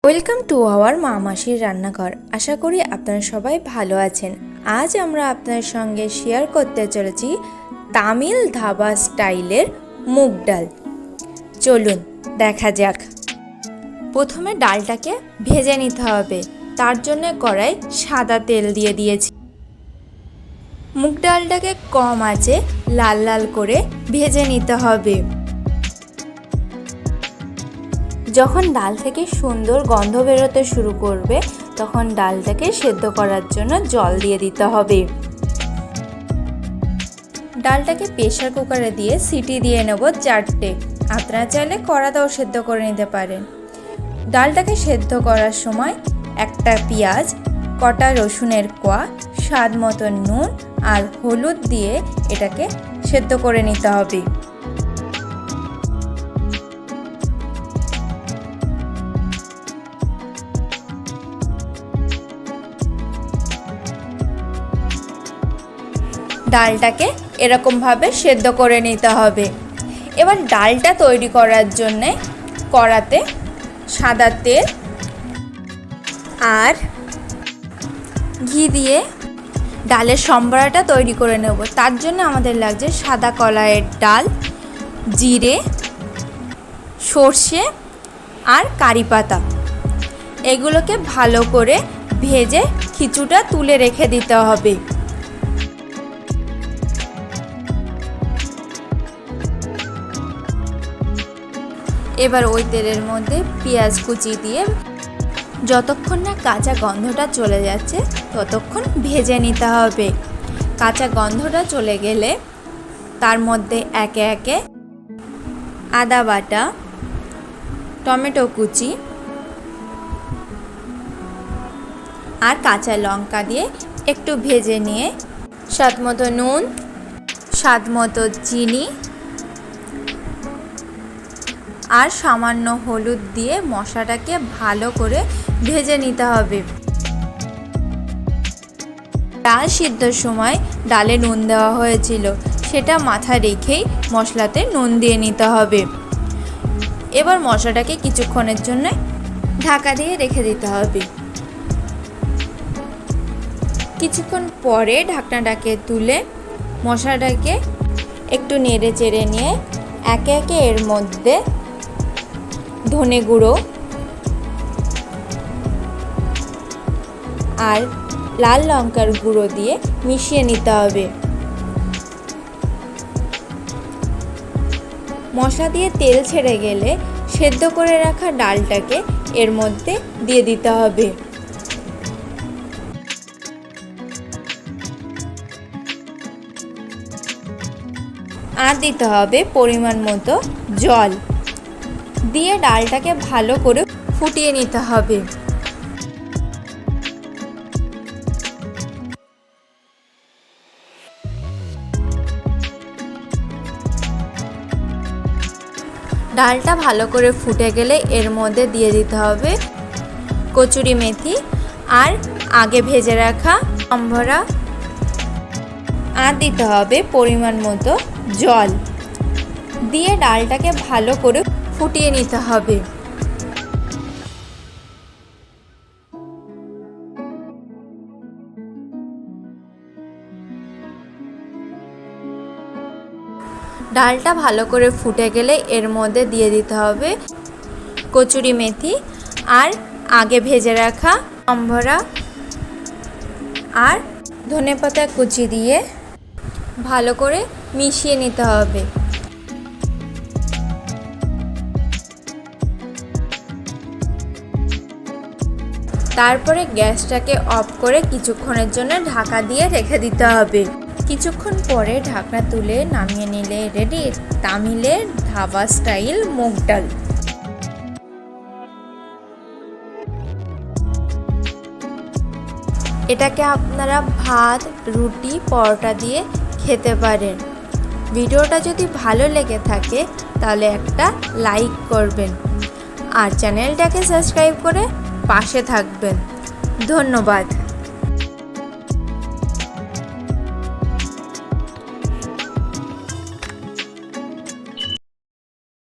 Welcome to our মা মাসির রান্নাঘর। আশা করি আপনারা সবাই ভালো আছেন। আজ আমরা আপনার সঙ্গে শেয়ার করতে চলেছি তামিল ধাবা স্টাইলের মুগ ডাল। চলুন দেখা যাক। প্রথমে ডালটাকে ভেজে নিতে হবে, তার জন্য কড়াই সাদা তেল দিয়ে দিয়েছি। মুগ ডালটাকে কম আঁচে লাল লাল করে ভেজে নিতে হবে। যখন ডাল থেকে সুন্দর গন্ধ বেরোতে শুরু করবে তখন ডালটাকে সেদ্ধ করার জন্য জল দিয়ে দিতে হবে। ডালটাকে প্রেসার কুকারে দিয়ে সিটি দিয়ে নেব 4টে। আপনারা চাইলে কড়াতেও সেদ্ধ করে নিতে পারেন। ডালটাকে সেদ্ধ করার সময় একটা পেঁয়াজ, কটা রসুনের কোয়া, স্বাদ মতো নুন আর হলুদ দিয়ে এটাকে সেদ্ধ করে নিতে হবে। ডালটাকে এরকমভাবে সেদ্ধ করে নিতে হবে। এবার ডালটা তৈরি করার জন্যে কড়াতে সাদা তেল আর ঘি দিয়ে ডালের সম্বরাটা তৈরি করে নেব। তার জন্য আমাদের লাগছে সাদা কলাইয়ের ডাল, জিরে, সর্ষে আর কারি পাতা। এগুলোকে ভালো করে ভেজে খিচুটা তুলে রেখে দিতে হবে। এবার ওই তেলের মধ্যে পেঁয়াজ কুচি দিয়ে যতক্ষণ না কাঁচা গন্ধটা চলে যাচ্ছে ততক্ষণ ভেজে নিতে হবে। কাঁচা গন্ধটা চলে গেলে তার মধ্যে একে একে আদা বাটা, টমেটো কুচি আর কাঁচা লঙ্কা দিয়ে একটু ভেজে নিয়ে স্বাদ মতো নুন, স্বাদ মতো চিনি আর সামান্য হলুদ দিয়ে মশলাটাকে ভালো করে ভেজে নিতে হবে। ডাল সিদ্ধর সময় ডালে নুন দেওয়া হয়েছিল, সেটা মাথায় রেখেই মশলাতে নুন দিয়ে নিতে হবে। এবার মশলাটাকে কিছুক্ষণের জন্য ঢাকা দিয়ে রেখে দিতে হবে। কিছুক্ষণ পরে ঢাকনাটাকে তুলে মশলাটাকে একটু নেড়ে চেড়ে নিয়ে একে একে এর মধ্যে ধনে গুঁড়ো আর লাল লঙ্কার গুঁড়ো দিয়ে মিশিয়ে নিতে হবে। মশলা দিয়ে তেল ছেড়ে গেলে সেদ্ধ করে রাখা ডালটাকে এর মধ্যে দিয়ে দিতে হবে। আর দিতে হবে পরিমাণ মতো জল দিয়ে ডালটাকে ভালো করে ফুটিয়ে নিতে হবে। ডালটা ভালো করে ফুটে গেলে এর মধ্যে দিয়ে দিতে হবে কচুরি মেথি আর আগে ভেজে রাখা সম্বরা। আর দিতে হবে পরিমাণ মতো জল দিয়ে ডালটাকে ভালো করে ফুটিয়ে নিতে হবে। ডালটা ভালো করে ফুটে গেলে এর মধ্যে দিয়ে দিতে হবে কচুরি মেথি আর আগে ভেজে রাখা সম্বরা আর ধনেপাতা কুচি দিয়ে ভালো করে মিশিয়ে নিতে হবে। তারপরে গ্যাসটাকে অফ করে কিছুক্ষণের জন্য ঢাকা দিয়ে রেখে দিতে হবে। কিছুক্ষণ পরে ঢাকনা তুলে নামিয়ে নিলে রেডি তামিলের ধাবা স্টাইল মুগ ডাল। এটাকে আপনারা ভাত, রুটি, পরোটা দিয়ে খেতে পারেন। ভিডিওটা যদি ভালো লেগে থাকে তাহলে একটা লাইক করবেন আর চ্যানেলটাকে সাবস্ক্রাইব করে পাশে থাকবেন। ধন্যবাদ।